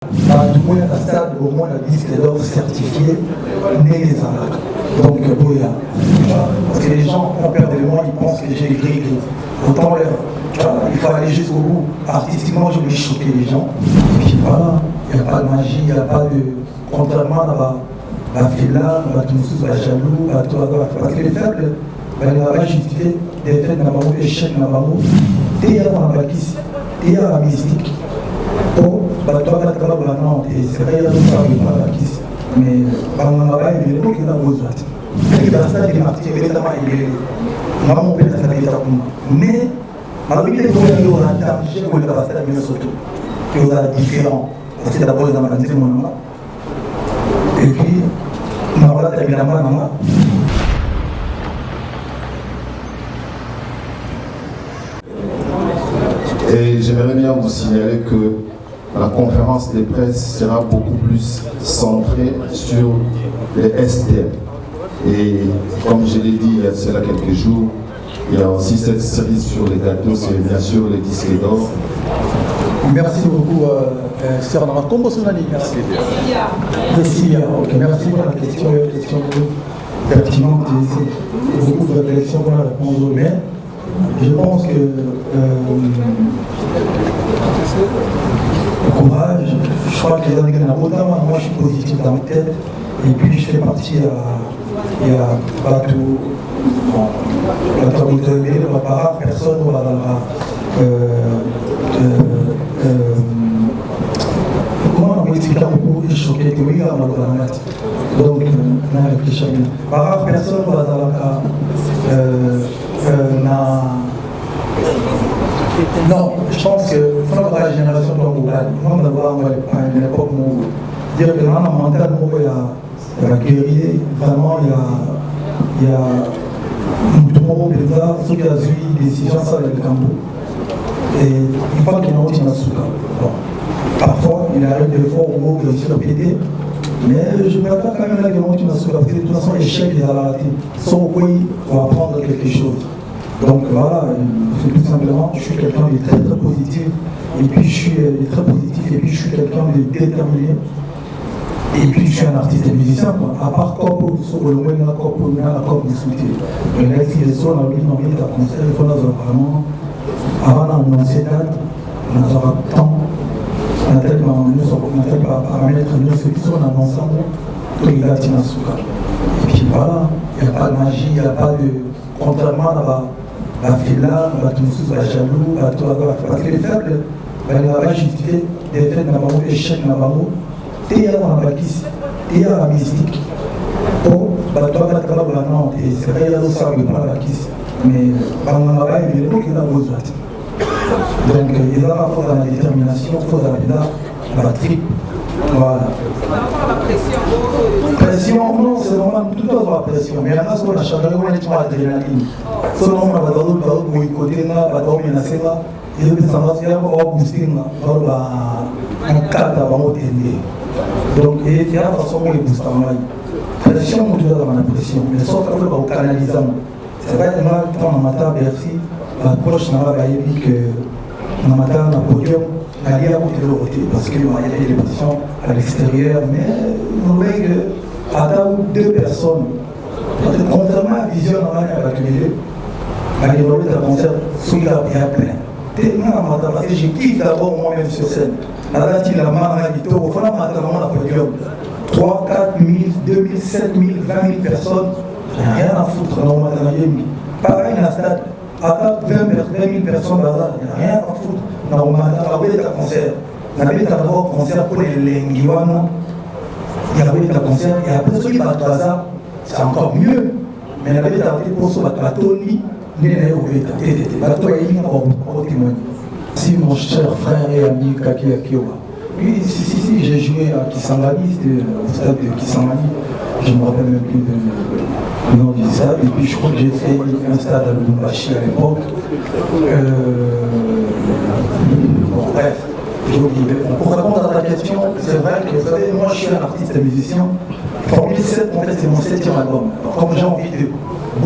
Du moins, la stade, au moins, la disque d'or certifié, né les arcs. Donc, Boya. Parce que les gens ont peur de moi, ils pensent que j'ai écrit. Autant il faut aller jusqu'au bout. Artistiquement, je voulais choquer les gens. Et puis voilà, il n'y a pas de magie, il n'y a pas de. Contrairement à la fila, à tout le monde, jaloux, à tout. Parce que les faibles, il n'y a pas justifié des faits de Namamo, échec de Namamo, Théa dans la bâtisse, Théa la mystique. Oh, c'est vrai, il y a ça, il n'y a pas la bâtisse. Mais, il y a des gens qui ont besoin. Il y a ça, il y a des gens qui ont besoin. Mais, malgré tout, il y a un danger pour le pasteur de Minnesota. Il y a différent. Parce que d'abord, il y a un danger. Et puis, on a évidemment. Et j'aimerais bien vous signaler que la conférence de presse sera beaucoup plus centrée sur les STM. Et comme je l'ai dit il y a cela quelques jours, il y a aussi cette série sur les gâteaux, c'est bien sûr les disques d'or. Merci beaucoup, Sœur Nara. Comment son nom? Merci. Cécilia. Okay. Merci pour la question pertinente. Beaucoup de réflexions pour la réponse au maire. Je pense que le courage, je crois qu'il y a notamment, moi je suis positif dans ma tête, et puis je fais partie il y a Batou, par rare personne, comment on peut expliquer beaucoup et choquer que oui, donc, on a réfléchi bien. Par rare personne, non, je pense que la génération de l'Angoulane, on va à une époque où dire que dans le mental, il y a guerrier, vraiment, il y a tout le monde ceux qui ont suivi des décisions, ça avec le Cambo. Et une fois qu'il y a un Tinasuka. Parfois, il arrive des fois où il réussit à péter, mais je ne peux pas quand même là qu'il y a un Tinasuka, parce que de toute façon, l'échec, il a raté. Son pays va apprendre quelque chose. Donc voilà, c'est tout simplement, je suis quelqu'un de très très positif, et puis je suis très positif, et puis je suis quelqu'un de déterminé, et puis je suis un artiste et musicien, quoi. À part Corpo, sur le moins de la Corpo, il y a la Corpo de soutien. Mais là, si les sons, on a mis un concert, il faut vraiment, avant d'annoncer date, on aura temps, on a tellement paramètres, nous, ceux qui sont ensemble, tout les gars, Tinasuka. Et puis voilà, il n'y a pas de magie, il n'y a pas de. Contrairement à la fila, à tout le monde, jaloux, à tout. Parce que les faibles, il n'y a pas justifié des faits de Namamo, échec de Namamo, Théa dans la bâtisse, Théa la mystique. Oh, c'est vrai, il y a ça, il n'y a pas la bâtisse. Mais, il y a des gens qui ont besoin. Donc, il y a la détermination, il faut la tripe. Voilà. Pression, non, c'est normal, tout le temps la pression. Mais il y en a qui ont la chaleur, on est l'adrénaline. Sinon, on va dans le côté, on va dans le menacé, et on va booster, on va cadre, on va tenir. Donc, il y a la façon dont il booste en ligne. Pression, on doit dans la pression, mais sauf qu'on va canaliser. C'est vrai que moi, quand on m'a dit Bercy, l'approche, on va dire que on m'a dit un podium. Aller à côté de l'autre, parce qu'il y a des répétitions à l'extérieur, mais nous voyons que deux personnes, contrairement à la vision on a accumulé, il y a un concert sous la bien plein. Parce que je kiffe d'abord moi-même sur scène. Là, il y a un matin, il y a un podium. 3, 4 000, 2 000, 7 000, 20 000 personnes, rien à foutre dans le matin. Pareil dans la stade, à 20 000 personnes, il n'y a rien à foutre. On a concert. On a un concert pour les Lenguiwano. Il y a un concert. Et après, ceux qui battent ça, c'est encore mieux. Mais il y a un pour ceux qui battent Tony. Si mon cher frère et ami Kaki Akiowa. Oui, si, j'ai joué à Kisangani, c'était au stade de Kisangani. Je ne me rappelle même plus du nom du stade. Et puis je crois que j'ai fait un stade à Lubumbashi à l'époque. Bon, bref, j'ai oublié. Pour répondre à ta question, c'est vrai que vous savez, moi je suis un artiste et musicien. Formule 7, en fait, c'est mon 7e album. Alors, comme j'ai envie de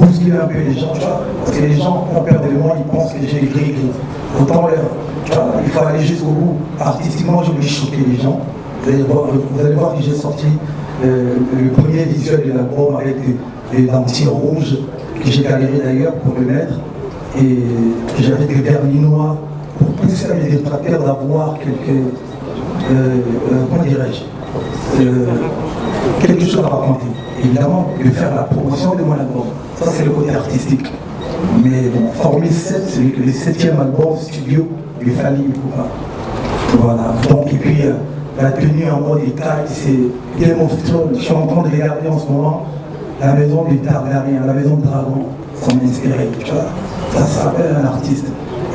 bousculer un peu les gens, parce que les gens ont peur de moi, ils pensent que j'ai écrit. Autant il faut aller jusqu'au bout. Artistiquement, je voulais choquer les gens. Vous allez voir que j'ai sorti le premier visuel de l'album avec des lentilles rouges que j'ai galéré d'ailleurs pour le mettre. Et j'avais des vernis noirs pour pousser à mes détracteurs d'avoir comment dirais-je, quelque chose à raconter. Évidemment, de faire la promotion de mon album. Ça, c'est le côté artistique. Mais bon, Formule 7, c'est le 7e album studio de Fally Ipupa. Voilà. Donc, et puis, la tenue en mode écaille, c'est Game of Thrones. Je suis en train de regarder en ce moment la maison des Targaryens, la maison de Dragon. Ça m'a inspiré. Tu vois. Ça s'appelle un artiste.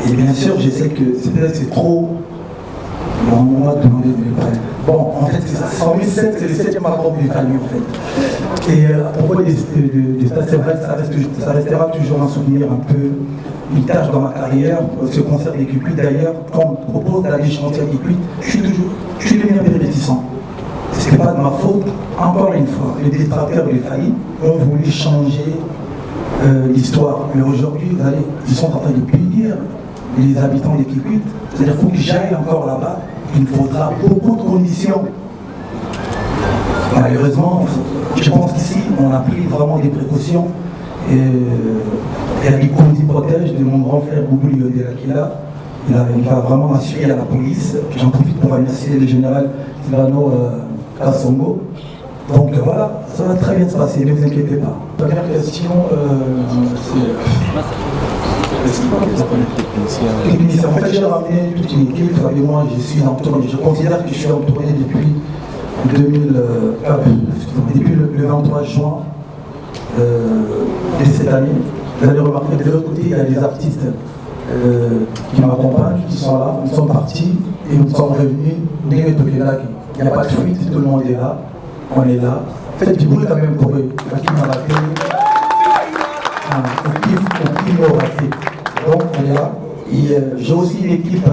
Et bien sûr, je sais que peut-être c'est trop. Bon, on m'a demandé de me parler. Bon, en fait, c'est ça. 107, c'est le 7e album de Fally, en fait. Et à propos de ça, c'est vrai que ça restera toujours un souvenir un peu, une tâche dans ma carrière. Ce concert des Cupid, d'ailleurs, quand on propose d'aller chanter à Cupid, je suis devenu un peu réticent. Ce n'est pas de ma faute. Encore une fois, les détracteurs de Fally ont voulu changer l'histoire. Mais aujourd'hui, ils sont en train de punir les habitants des Cupid. C'est-à-dire qu'il faut que j'aille encore là-bas, il me faudra beaucoup de conditions. Malheureusement, je pense qu'ici, on a pris vraiment des précautions. Et il y a des conditions protèges de mon grand frère Boubou Liodela qui est là. Il va vraiment assurer à la police. J'en profite pour remercier le général Silvano Kassongo. Donc voilà, ça va très bien se passer, ne vous inquiétez pas. Première question, technicien. En fait, j'ai ramené toute une équipe et moi, je suis entouré. Je considère que je suis entouré depuis depuis le 23 juin de cette année. Vous allez remarquer que de l'autre côté, il y a des artistes qui m'accompagnent, qui sont là. Nous sommes partis et nous sommes revenus. Il n'y a pas de fuite, tout le monde est là. On est là. Faites du bruit quand même pour eux. Qui m'a raté. Qui m'a raté. Donc on est là. Et j'ai aussi une équipe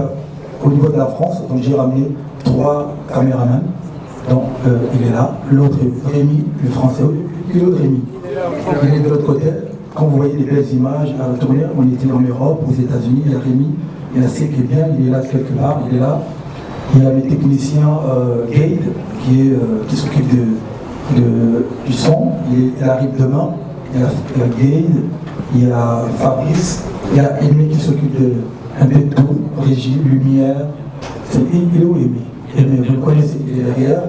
au niveau de la France. Donc j'ai ramené 3 caméramans. Donc il est là. L'autre est Rémi, le français. Et l'autre Rémi. Il est de l'autre côté. Quand vous voyez les belles images à la tournée, on était en Europe, aux États-Unis. Il y a Rémi. Il y a C qui est bien. Il est là quelque part. Il est là. Il y a le technicien Gade qui s'occupe du son. Il arrive demain. Il y a Gade, il y a Fabrice, il y a Aimé qui s'occupe un peu de tout, régie, lumière. Il est où Aimé? Aimé, vous le connaissez, il est derrière.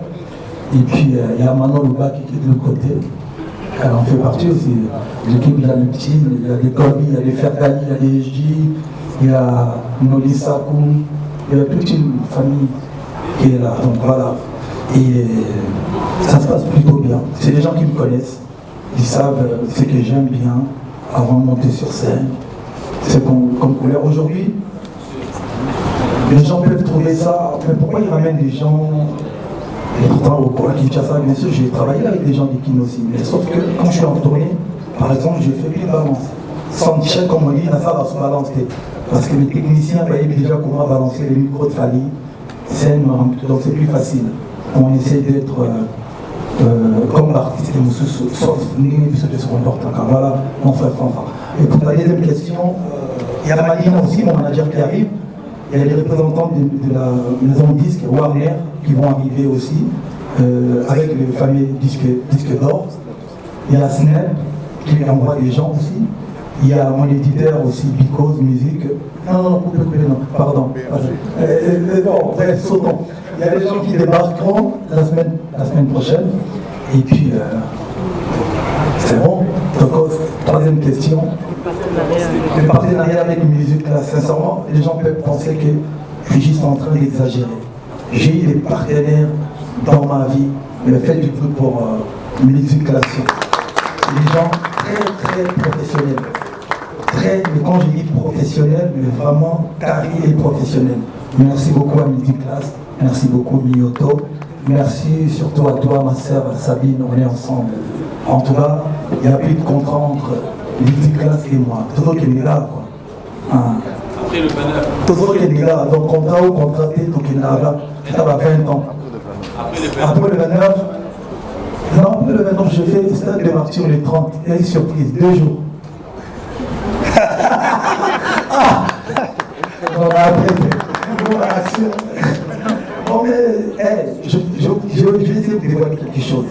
Et puis il y a Manon Louba qui est de l'autre côté. Alors, on fait partie aussi de l'équipe, il y a le petit, il y a des Gobi, il y a des Fergali, il y a des J, il y a Noli Sakou. Il y a toute une famille qui est là, donc voilà. Et ça se passe plutôt bien. C'est des gens qui me connaissent, ils savent ce que j'aime bien avant de monter sur scène. C'est comme couleur. Aujourd'hui, les gens peuvent trouver ça, mais pourquoi ils ramènent des gens? Et pourtant, au Kinshasa, bien sûr, j'ai travaillé avec des gens du Kin aussi. Mais sauf que quand je suis en tournée, par exemple, je fais plus de balance. Sans chèque, comme on dit, ça va se balancer. Parce que les techniciens voyaient déjà comment balancer les micros de Fally, scène, donc c'est plus facile. On essaie d'être comme l'artiste et Moussou, sauf nous se comportent. Voilà mon frère Fanfare. Et pour la deuxième question, il y a Malina aussi, mon manager qui arrive. Il y a les représentants de la maison disque Warner qui vont arriver aussi, avec le fameux disque d'or. Il y a Snap qui envoie des gens aussi. Il y a mon éditeur aussi, Because Music. Non, pardon. Bon, bref, sautons. Il y a des gens qui débarqueront la semaine prochaine. Et puis, c'est bon. Donc, troisième question. Le partenariat avec Music, là, sincèrement, les gens peuvent penser que je suis juste en train d'exagérer. J'ai eu des partenaires dans ma vie, mais faites du truc pour Music Classique. Des gens très professionnels. Mais quand je dis professionnel, mais vraiment carré et professionnel. Merci beaucoup à Midi Class, merci beaucoup Miyoto, merci surtout à toi, ma sœur Sabine, on est ensemble. En tout cas, il n'y a plus de contrat entre Midi Class et moi. Toujours qu'il est là, quoi. Après le banner. Toujours qu'il est là, donc contrat ou contraté, donc il est là. J'étais à 20 ans. Après le banner, non, après le 29, je fais le stade de Martyr le 30. Il y a une surprise, 2 jours. On a appris. Bon, mais, vais essayer de dévoiler quelque chose.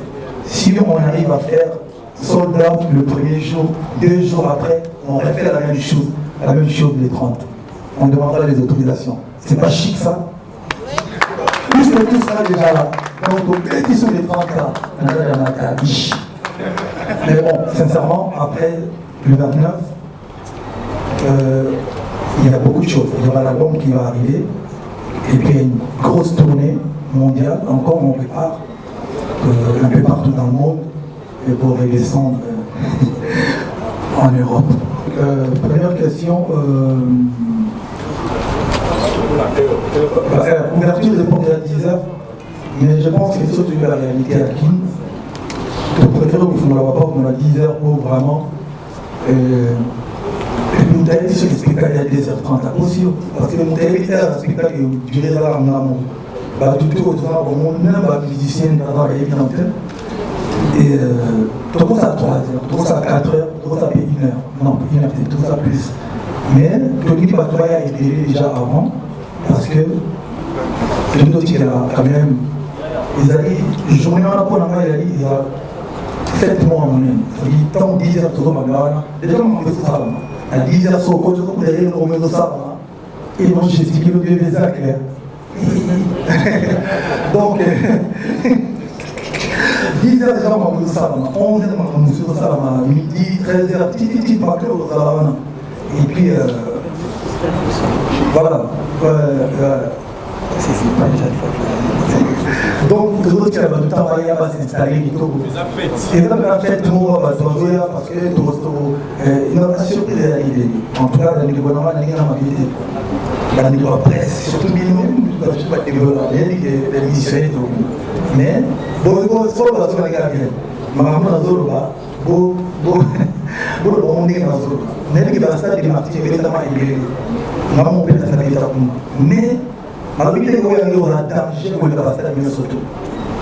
Si on arrive à faire sold out le premier jour, 2 jours après, on refait la même chose les 30. On demandera les autorisations. C'est pas chic ça? Puisque tout ça déjà là. Donc, dès qu'ils sont les 30 là, on a la cabiche. Mais bon, sincèrement, après le 29, il y a beaucoup de choses. Il y aura l'album qui va arriver, et puis il y a une grosse tournée mondiale. Encore, on prépare un peu partout dans le monde, et pour redescendre en Europe. Première question. Ouverture des portes à 10h, mais je pense que c'est surtout la réalité à Kin. Je préfère que vous ne la pas à 10h pour vraiment. Et puis, vous avez dit sur le spectacle il y a 2h30 à Possio, parce que vous avez dit un spectacle qui durait là en amont. Tout autant, même les musiciens dans les antenne. Et tout commence à 3h, tout commence à 4h, tout commence à 1h. Non, 1h, tout ça plus. Mais Tony Batoya a été déjà avant, parce que c'est une autre qui a quand même. Ils allaient, je me rappelle pour il y a 7 mois en même. Il tant 10 heures, tout le monde déjà, on fait ça. À 10 heures, sur le côté, on met ça. Et moi, j'ai expliqué le bébé ça clair. Donc, 10 heures déjà, on fait ça. 11 heures, on fait ça. Midi, 13 heures, petit, pas que et puis, voilà. Donc, tout le monde qui va tout travailler à s'installer et tout. Et là, on a fait tout le monde parce que tout il n'a pas surpris d'arriver. En tout cas, dans le gouvernement, il y a une dans la presse, surtout minimum, je ne sais pas les musiciens et tout. Mais, bon, il faut que ça soit gagné. Maman, on a Zoroba, bon, on est dans Zoroba. Mais il va se faire des martyrs, évidemment, il est. Maman, on peut faire des martyrs. Mais, malgré que il y aura danger pour le pasteur de surtout.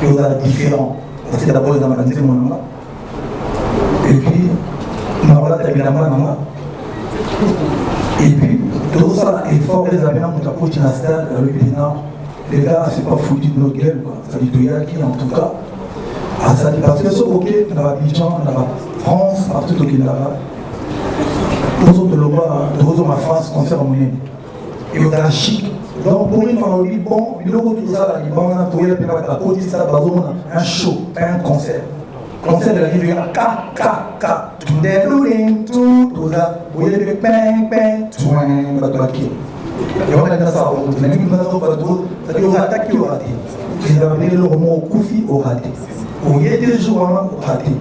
Il y aura différent. Parce que d'abord, dans la cantique, et puis, on a évidemment, et puis, tout ça est fort des amis, on a coaché dans le stade, les gars, c'est pas foutu de notre gueule, ça dit qu'il y a qui, en tout cas, parce que ce ok, on a Abidjan, on a France, partout au Kenya, tous autres le roi, tous autres ma France, concert en monnaie. Et on a la chic. Donc pour une fois, on dit bon, il y a tout ça, là, on a trouvé la côte, ça, un show, un concert. Concert de la vie, il y a tout ça, vous voyez le ping, et on a dit ça, on a dit ça dit au raté qui au raté. Ils avaient mis le mot Koufi au raté. Au y a des jours au raté.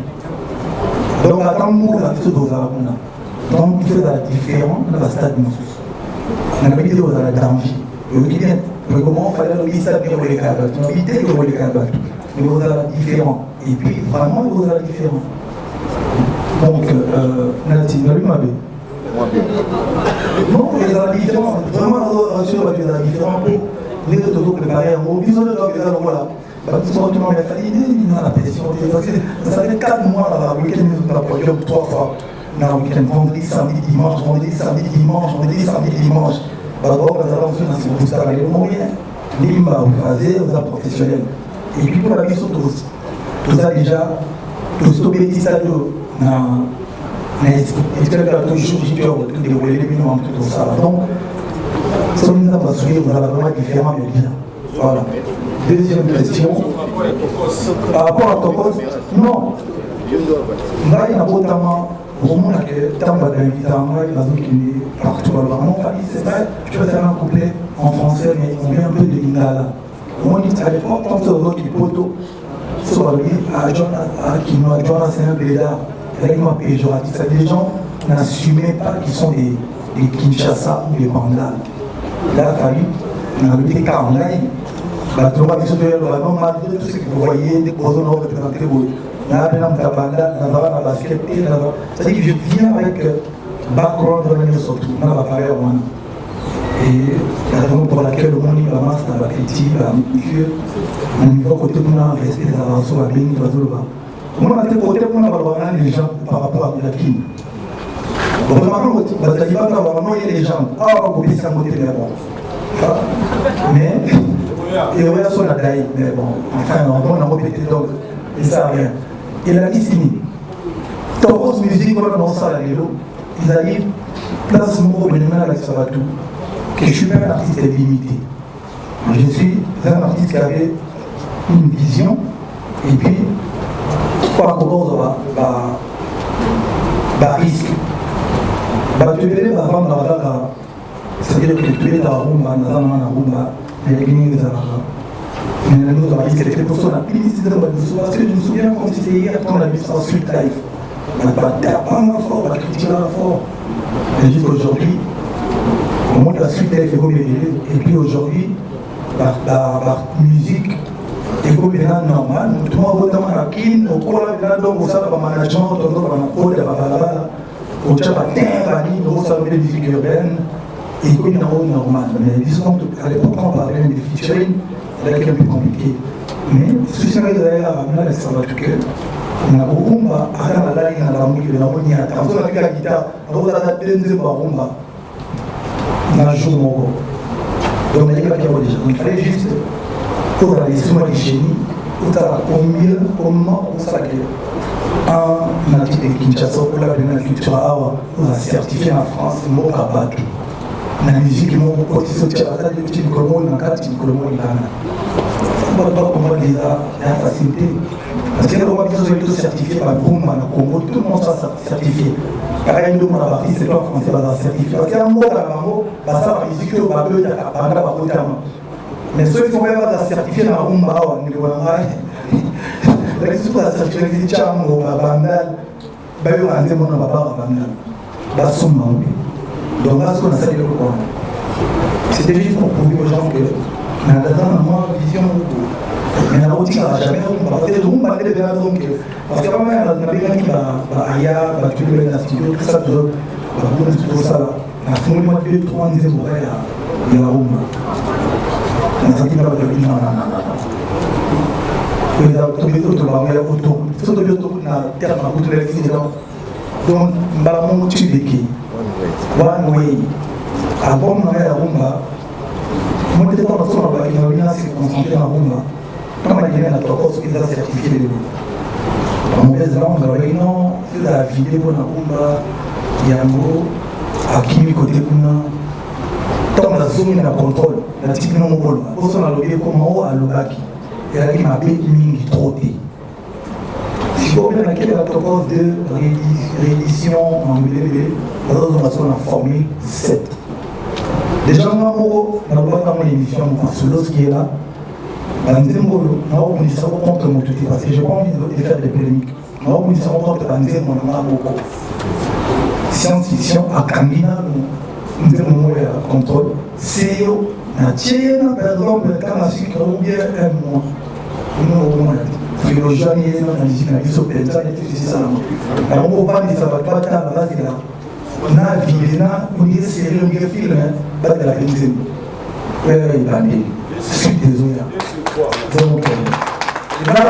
Donc attends, nous, on a fait dos à la donc il fait la différence dans la stade Moussous. On a mis des choses à la danger. Mais comment il fallait le stade de les câbles. On a mis des choses les câbles. Mais on a la différence. Et puis vraiment, on a la différence. Donc, Nati, on a lu ma belle. Non, il y a la différence. Vraiment, on a sur la différence pour les autres préparer un mot. Ils ont le temps de faire voilà. Parce que il a la pression. Ça fait 4 mois, là, le week-end, nous avons produit 3 fois. Dans le week-end, vendredi, samedi, dimanche, vendredi, samedi, dimanche, vendredi, samedi, dimanche. D'abord, nous avons fait un booster avec le moyen. L'imba, vous faites, vous êtes professionnel. Et puis pour la mission, tout ça déjà, tout ce que vous ça, il y a toujours des déroulés, des minimums, tout ça. Donc, si nous avons assuré, vous allez vraiment différent, mais bien. Voilà. Deuxième question. Par rapport à Tokos, non. Là, il y a notamment, au moment où tant d'invitation, il y a qui partout. Alors, mon famille, c'est vrai, je peux faire un couplet en français, mais on met un peu de lingala. On dit à l'époque, quand on a qui poteau, sur lui, qui nous a joint, c'est un bédard, réellement péjoratif. C'est des gens qui n'assumaient pas qu'ils sont des Kinshasa ou des Bangla. Là, il y a des cas en ligne. Malgré tout ce que vous voyez, des personnes représentées, c'est-à-dire que je viens avec background de surtout, dans la carrière. Et la raison pour laquelle le monde va masser dans la critique, au niveau côté de nous, rester dans la raison, la béni, la zoloba. Moi, à côté de nous, on va les gens par rapport à la Kim. Donc, il y a les gens, ah, on va oublier ça, mais Et on a son adaï, mais bon, enfin, on a répété donc, il ne sert à rien. Et la liste finie. Tauros musique, on a dans ça, ils arrivent, place mon bénémoine avec Sabatou, que je suis même un artiste limité. Je suis un artiste qui avait une vision, et puis, quoi qu'on pose, risque. Tu verrais, c'est-à-dire que tu es dans Rumba, dans Rumba, mais les lignes parce que je me souviens quand c'était hier, quand on a vu ça en Sweet Life. On va critiquer fort. Et jusqu'aujourd'hui, au moins la Sweet Life est comme et puis aujourd'hui, la musique est comme normal. Tout le monde va dans la kin, au cours de la donc, au sein de la management, au cours de la balabala, au Tchabatin, au sein de la musique urbaine, et comme normal. Mais disons qu'à l'époque, quand on parlait de featuring, c'est un peu compliqué. Mais si vous avez la Sabatou, on a beaucoup de rumba, on a la ligne, on a la mouille, on a la guitare, on a la deuxième rumba. On a joué mon corps. Donc on a dit déjà. Il fallait juste, pour aller sur le génie, pour aller comment on s'appelle. Un artiste de Kinshasa, pour la culture, on a certifié en France, mon Kabatou. La musique, mon côté social, on a dit que le monde est en cas, le monde est en cas. On va dire la facilité. Parce que là, on va dire que c'est certifié par le Rumba, le Congo, tout le monde sera certifié. Car il y a une demande à partir, c'est pas français, va certifié. Parce qu'il y a un mot dans la mot, ça va musique, il y a un peu de mais ceux qui sont même pas certifiés dans la Rumba, on est là, ils sont certifiés, ils disent Tcham, ou Bandal, ils ont un démon à Bandal. Là, c'est donc là, ce qu'on a salué le Coran. C'était juste pour prouver aux gens que mais dans ma vision, mais la routine n'a jamais parce que le monde va aller vers donc parce que vraiment la bégagne qui va ailleurs, va tuer le studio, tout ça, tout ça là. La fin mois de 3 ans, il y a la room. On s'est dit là, il y a tout le monde qui est autour. Tout le monde qui est na terre na autour de l'existence. Donc, balamon tu béki. One way. Avant on a la rumba. Moi, je ne sais pas si on a se concentrer en Rumba. Quand on a gagné la Tokos, ils ont certifié les deux. En mauvaise langue, on a dit non, c'est la vidéo pour la Rumba, Yango, Akimi côté Kuna. Tant on a zoomé dans le contrôle, la type non mobile. Pour on a lobby comme on a lobaki. Et la qui m'a bien mis trotté. Si vous avez la Tokos de réédition en BBB, alors on a formé 7. Déjà, on a une émission qui est là. On a une émission contre mon tuté parce que je n'ai pas envie de faire des polémiques. On a une émission contre mon beaucoup. Science-fiction, à Kangina, nous avons un contrôle. C'est la tienne, par exemple, quand on a su qu'on bien un mois. Nous avons le jeune, il y a une musique, il y a une sopéta, il y a ça. Alors, on va dire ça va pas là, c'est là. On a vu, on a série, on a film, pas de la péninsule. Il a dit, je suis désolé. Donc, il a la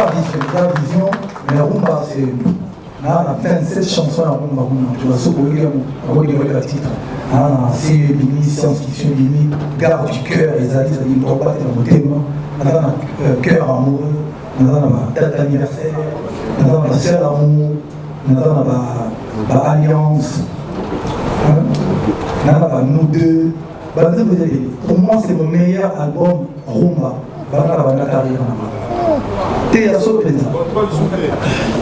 vision, mais la rumba, c'est. On a fait 7 chansons à rumba. Je vais souligner le titre. C'est une science-fiction, une garde du cœur, les alliés, ils ne doivent pas être dans le thème. On a un cœur amoureux, on a une date d'anniversaire, on a un seul amour, on a une alliance. Nous deux, pour moi c'est mon meilleur album Rumba.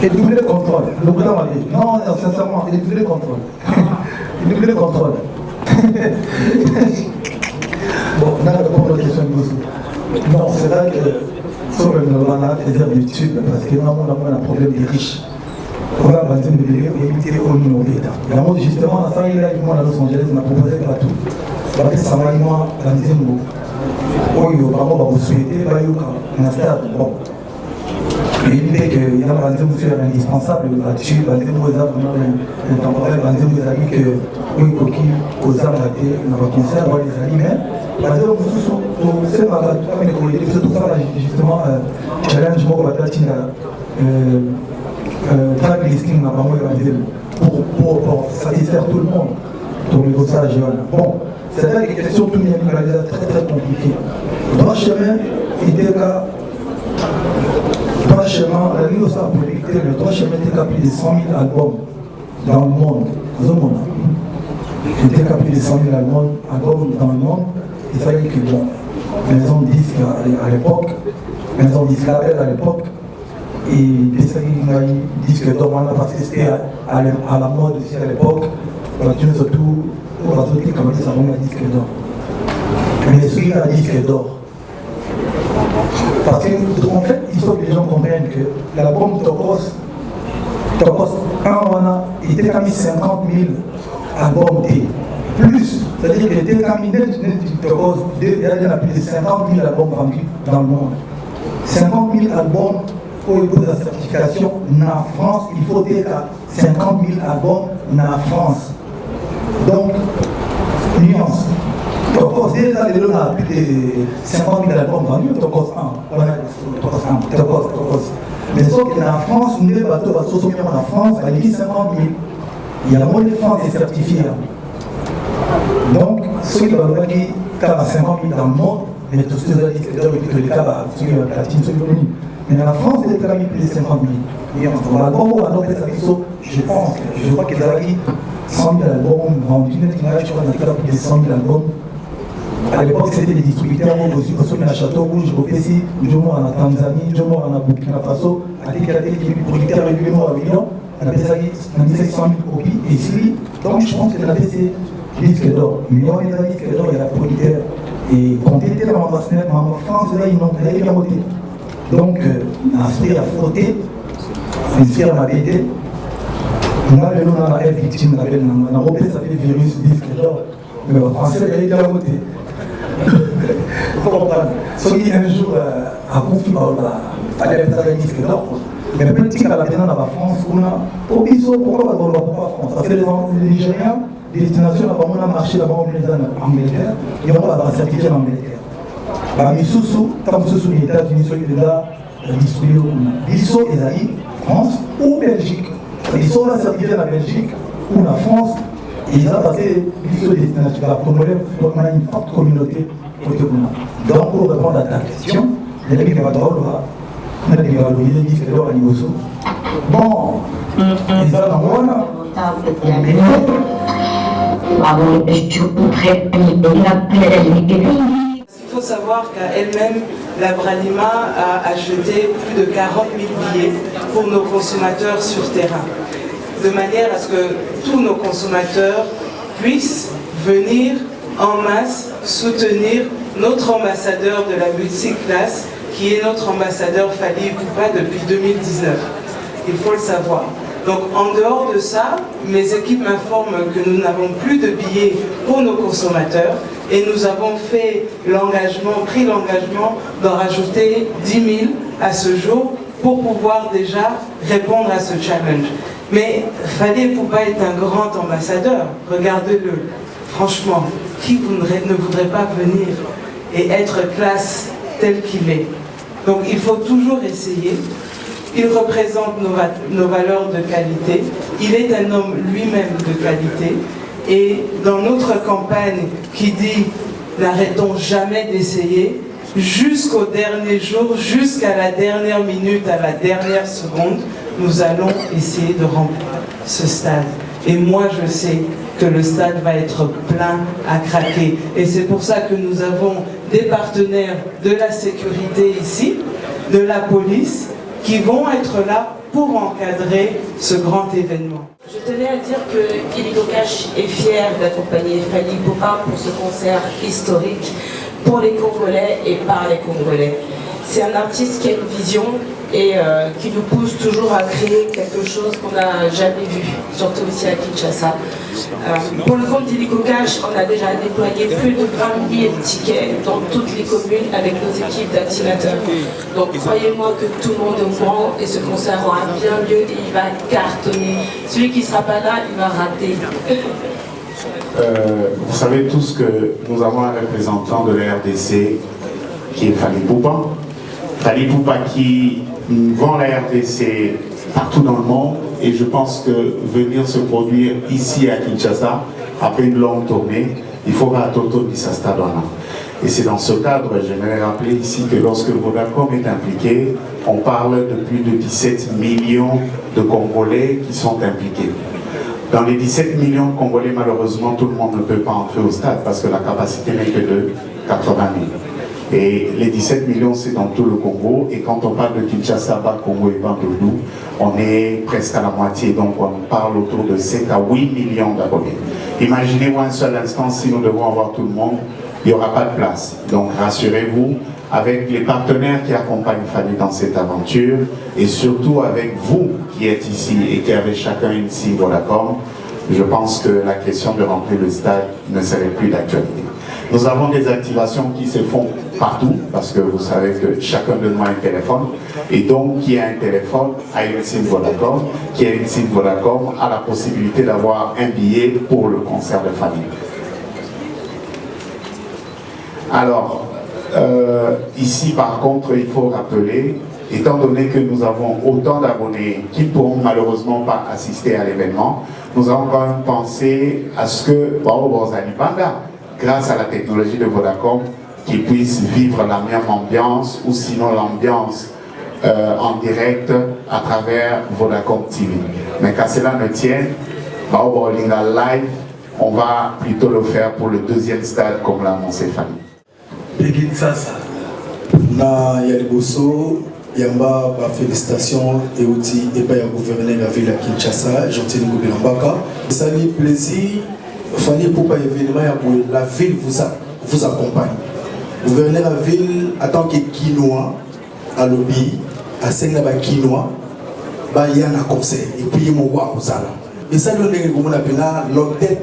Et double contrôle. Non, sincèrement, il est double contrôle. Il est double contrôle. Bon, on a répondre à la question de non, c'est vrai que sur le Nolana, c'est-à-dire YouTube, parce que normalement, on a un problème des riches. On a besoin de bébé pour éviter au niveau d'État. Et là, justement, la salle là, à Los Angeles m'a proposé pas tout. Parce que ça m'a dit, moi, la deuxième mot. Oui, vraiment, vous souhaitez, on a fait bon. Et l'idée qu'il y a un deuxième monsieur indispensable là-dessus, un deuxième mot, un temporaire, un deuxième des amis que, oui, aux armes, on n'a pas pensé avoir des amis, mais. Parce que c'est pas tout ça, justement, challenge, moi, track listing pour satisfaire tout le monde, pour le dosage. Bon, c'est vrai que les questions tout très très compliquées. Droit chemin, était qu'à trois chemins, la ligne aussi producteur, le trois chemins était qu'à plus de 100 000 albums dans le monde. Il était qu'à plus de 100 000 albums dans le monde. Il fallait que bon, maison de disques à l'époque, maison de disques label à l'époque, et des disques d'or parce que c'était à la mode aussi à l'époque. Surtout, pour la société, comme ça, on a disque d'or. Mais celui-là, disque d'or. Parce qu'en fait, il faut que les gens comprennent que l'album Tokos 1, il était comme 50 000 albums et plus. C'est-à-dire qu'il était comme Tokos, il y a plus de 50 000 albums vendus dans le monde. 50 000 albums pour la certification en France, il faut dire qu'à 50 000 albums en France. Donc, nuance. Tokos, déjà, les gens ont plus de 50 000 albums vendus, Tokos 1. Mais sauf qu'en France, nous avons bateaux en France, il y a 50 000. Il y a moins de France qui est certifié. Donc, ceux qui ont 50 000 dans le monde, mais tous ceux qui ont les cas, ceux qui ont platine, ceux qui ont mis. Mais en France, il y a plus de 50 000. Je crois qu'ils avaient 100 000 albums vendus, plus de 100 000 albums. À l'époque, c'était des distributeurs aussi, à Château Rouge, au PC, en Tanzanie, en Burkina Faso, à des producteurs régulièrement à Lyon, on appelait ça 100 000 copies, et ici, donc je pense que la PC, disque d'or. Mais on est dans le disque d'or, il y a la producteur. Et quand il était dans ma France, là, ils n'ont pas voté. Donc, un esprit a frotté, une sphère m'a aidé. On a le nom dans la victime, on a repris ça fait virus, disque d'or. Mais en français, il y a voté. Il faut comprendre. Celui un jour a confié, il fallait faire un disque d'or. Mais petit à la dans la France, on a pourquoi pas France? Parce que les Nigériens, les destinations là-bas, on a marché là-bas en Angleterre, et on va dans certifié en Angleterre. Mais sous les États-Unis, ceux qui sont là, ils sont les France ou Belgique. Ils sont là certifiés en Belgique ou en France. Et ils ont passé les destinations. On a une forte communauté. Donc, pour répondre à ta question, il y a des gens qui on a dévalorisé le disque d'or à Niboso. Bon, ils ont Il faut savoir qu'à elle-même, la Bralima a acheté plus de 40 000 billets pour nos consommateurs sur terrain, de manière à ce que tous nos consommateurs puissent venir en masse soutenir notre ambassadeur de la multiclasse, qui est notre ambassadeur Fally Ipupa depuis 2019. Il faut le savoir. Donc en dehors de ça, mes équipes m'informent que nous n'avons plus de billets pour nos consommateurs et nous avons pris l'engagement d'en rajouter 10 000 à ce jour pour pouvoir déjà répondre à ce challenge. Mais Fally Ipupa est un grand ambassadeur, regardez-le. Franchement, qui ne voudrait pas venir et être classe tel qu'il est? Donc il faut toujours essayer. Il représente nos valeurs de qualité. Il est un homme lui-même de qualité. Et dans notre campagne qui dit « N'arrêtons jamais d'essayer », jusqu'au dernier jour, jusqu'à la dernière minute, à la dernière seconde, nous allons essayer de remplir ce stade. Et moi, je sais que le stade va être plein à craquer. Et c'est pour ça que nous avons des partenaires de la sécurité ici, de la police, qui vont être là pour encadrer ce grand événement. Je tenais à dire que Illico Cash est fier d'accompagner Fally Ipupa pour ce concert historique pour les Congolais et par les Congolais. C'est un artiste qui a une vision et qui nous pousse toujours à créer quelque chose qu'on n'a jamais vu, surtout ici à Kinshasa. Pour le compte d'Illico Cash, on a déjà déployé plus de 20 000 tickets dans toutes les communes avec nos équipes d'activateurs. Donc croyez-moi que tout le monde est au courant et ce concert aura bien lieu et il va cartonner. Celui qui ne sera pas là, il va rater. Vous savez tous que nous avons un représentant de la RDC qui est Fally Ipupa. Fally Ipupa qui vend la RDC partout dans le monde et je pense que venir se produire ici à Kinshasa, après une longue tournée, il faudra Toto Nisastadwana. Et c'est dans ce cadre, j'aimerais rappeler ici que lorsque Vodacom est impliqué, on parle de plus de 17 millions de Congolais qui sont impliqués. Dans les 17 millions de Congolais, malheureusement, tout le monde ne peut pas entrer au stade parce que la capacité n'est que de 80 000. Et les 17 millions, c'est dans tout le Congo. Et quand on parle de Kinshasa, Bas-Congo et Bandundu, on est presque à la moitié. Donc on parle autour de 7 à 8 millions d'abonnés. Imaginez-vous un seul instant, si nous devons avoir tout le monde, il n'y aura pas de place. Donc rassurez-vous, avec les partenaires qui accompagnent Fally dans cette aventure, et surtout avec vous qui êtes ici et qui avez chacun une cible Vodacom, je pense que la question de remplir le stade ne serait plus d'actualité. Nous avons des activations qui se font partout, parce que vous savez que chacun de nous a un téléphone, et donc qui a un téléphone a une SIM Vodacom, qui a une SIM Vodacom a la possibilité d'avoir un billet pour le concert de Fally. Alors, ici par contre, il faut rappeler, étant donné que nous avons autant d'abonnés qui ne pourront malheureusement pas assister à l'événement, nous avons quand même pensé à ce que grâce à la technologie de Vodacom, qu'ils puissent vivre la même ambiance ou sinon l'ambiance en direct à travers Vodacom TV. Mais qu'à cela ne tienne, live, on va plutôt le faire pour le deuxième stade comme l'a annoncé Fally. Na Yaliboso, Yamba, félicitations et aussi et pas gouverneur de la ville de Kinshasa, Gentil Ngobelambaka. Ça fait plaisir. Fally pour pas événement, la ville vous accompagne. Gouverneur de la ville, en tant que Kinois, à lobby, à Senglaba Kinois, il y a un conseil. Et puis il y a un Wahozala. Et ça, l'hôtel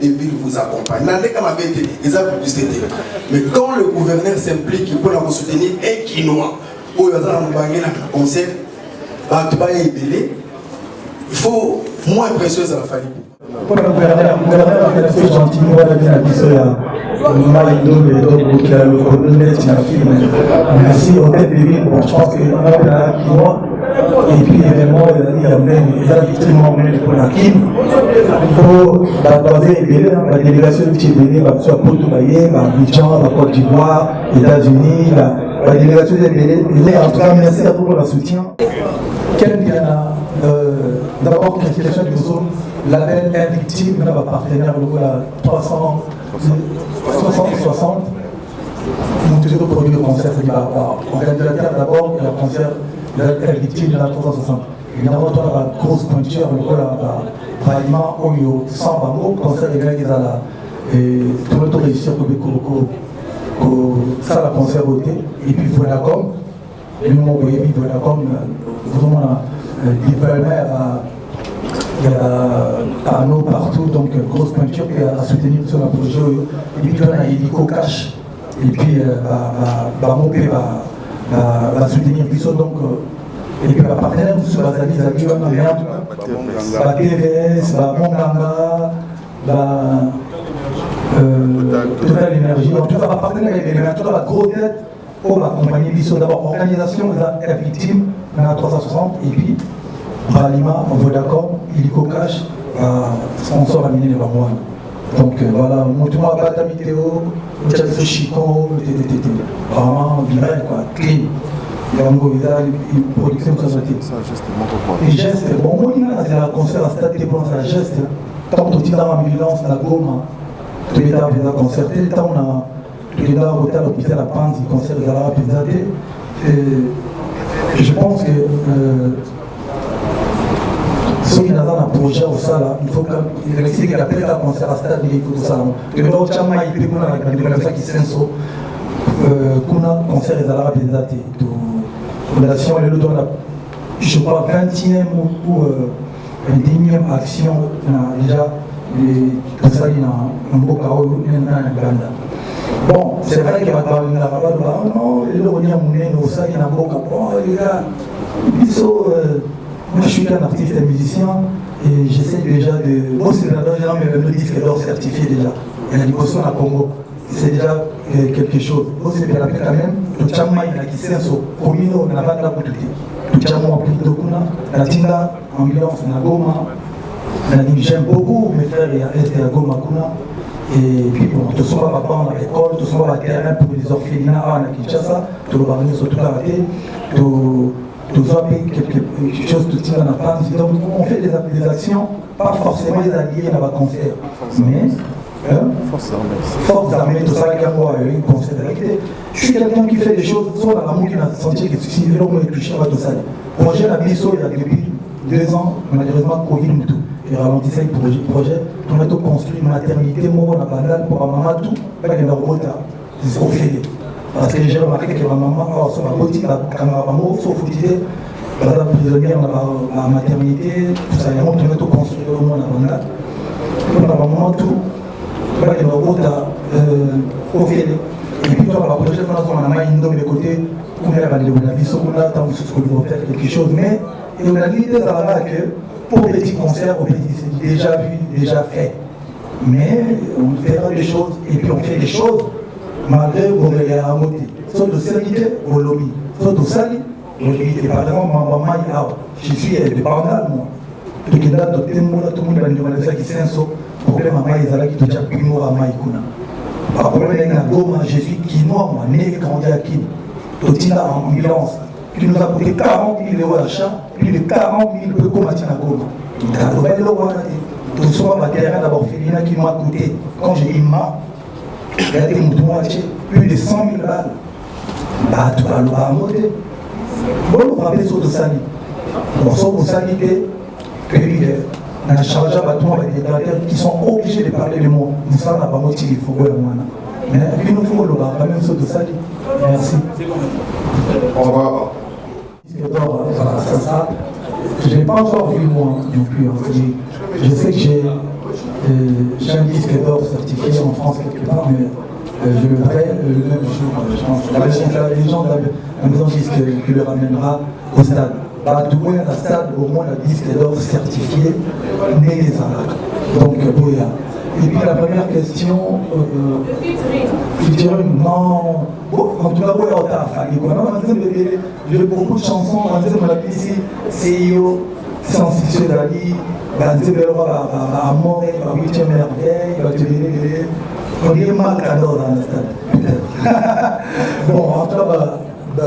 de ville vous accompagne. Mais quand le gouverneur s'implique pour la soutenir un Kinois, pour un conseil, il faut moins précieuse à la famille. Pour le gouverneur, il a fait gentiment la vie à l'histoire. Merci au tête de ville. Je pense qu'il y a un Kinois. Et puis évidemment, il y a même des effectivement pour la Kim. Il faut la délégation de Tchébélé, soit pour Toubaye, Abidjan, la Côte d'Ivoire, les États-Unis, la délégation de Tchébélé. En tout cas, merci à tout le soutien. D'abord, question de zone, label Invictime, on a un partenaire, le 360. Nous toujours produit le concert, c'est-à-dire organisateur d'abord, il y a le concert. La victime de la 360. Évidemment, on a la grosse pointure, vraiment, on y a 100 bango, comme ça, les gars, ils ont tout le temps réussir pour ça, la concert voté. Et puis, Vodacom, le moment où il y a Vodacom, vraiment, il y a panneaux partout, donc grosse pointure, puis à soutenir sur le projet. Et puis, on a Hélico Cash, et puis, Mopé va soutenir Bissot, donc, et puis, partenaire, sur la TVS, Monganga, Total Énergie, en tout cas, partenaire, en tout cas, la grosse tête pour accompagner Bissot. D'abord, organisation, la victime, on a 360, et puis, Bralima, Vodacom, Hélico Cash, sponsor à Mine de Barmoine. Donc voilà, moi, Bata Météo, Tchadso Chico, vraiment bien, quoi, clean. Il y a une production de société. Les gestes, bon, moi, c'est un concert à Stade de France, un geste. Tant qu'on est dans l'ambulance, la gomme, tous les dames, on a concerté, tant on a tous les dames, à l'hôpital, à Panzi, concert de la Pézate. Je pense que ceux qui ont un projet au salon, il faut qu'il appelle un concert à Stade de salon. Que l'autre chama, il peut avoir une organisation qui s'est qu'on a un concert de la Pézate. Fondation, je crois, 20e ou 1e action, déjà, tout ça, il y a un beau carreau, il y a un Uganda. Bon, c'est vrai qu'il y a un rabat, non, il y a un beau carreau, les gars, moi je suis un artiste et musicien, et j'essaie déjà de. Moi, c'est déjà mes disques d'or certifié déjà. Il y a une potion à Congo. C'est déjà quelque chose. Moi, c'est bien quand même. Tout le monde a qui s'est sur Comino, on a pas de la boutique. Tout le monde a pris de Kuna, la Tinda, ambulance, la Goma. On a dit j'aime beaucoup mes frères et à Goma Kuna. Et puis bon, tout ça va pas à l'école, tout ça va à terrain pour les orphelinats à Kinshasa, tout le barnier sur toute la raté, tout ça quelque chose de type en apprendre. Donc on fait des actions, pas forcément les alliés dans le concert, mais force d'armée, tout ça, qui a une conseil de réalité. Je suis quelqu'un qui fait des choses, soit dans l'amour qui n'a senti que si je veux toucher à tout ça. Projet la BISO, il y a depuis 2 ans, malheureusement, Covid et tout. Et ralentissait le projet. On a tout construit une maternité, moi, on a bandal pour ma maman, tout. Pas qu'il y a un retard. C'est ce qu'on fait. Parce que j'ai remarqué que ma maman, sur ma boutique, quand ma maman, sauf utiliser, par exemple, prisonnière, on a la maternité, tout ça, on a tout construit au moins à bandal. On a ma maman, tout. Pas qu'il y a un retard. Et puis, la prochaine fois, on a mis de côté, on a faire quelque chose, mais on a dit là-bas que pour petit concert, c'est déjà vu, déjà fait. Mais on fera des choses, et puis on fait des choses malgré qu'on est à monter. Soit de sérénité, au lobby. Soit de sali, au lobby. Par exemple, ma maman, je suis de Bandal, moi. Tout le monde va nous demander qui c'est un saut. Problème à maïs, qui déjà plus mort à maïkuna. Par problème avec la gomme, je suis quinois, moi, né et grandi à Kin. Totina en ambulance, qui nous a coûté 40 000 € d'achat, plus de 40 000 € pour Matina Goma. Tout ça, ma terrain d'abord féminin qui m'a coûté, quand j'ai dit ma, regardez mon moitié, plus de 100 000 balles. Bah, tu vas le monter. Bon, vous rappelez sur le sali. Bon, sur le sali, on a chargé à bâton avec des directeurs qui sont obligés de parler le mot. Nous savons pas motiver, il faut voir moi. Mais il nous faut le bar, même sur le sali. Merci. On va. Je n'ai pas encore vu moi non plus. Je sais que j'ai un disque d'or certifié en France quelque part, mais je le ferai le même jour, je pense. La légende de la maison disque qui le ramènera au stade. Bah, tout le monde à stade, au moins le disque d'or certifié, mais les arabes. Donc, Boya. Et puis la première question, featuring, non, en tout cas, Boya Ota Fali. J'ai beaucoup de chansons, on l'a dit ici, CIO, Sensibiliser d'Ali, Banzebero à Mort, à 8e merveille, on est mal cadeau dans le stade, peut-être. Bon, en tout cas,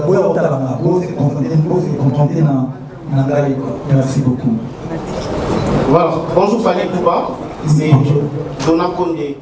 Boya Ota Lama, c'est contenté dans Nangaï. Merci beaucoup. Voilà, bonjour Fali Poupa, c'est Dona Condé.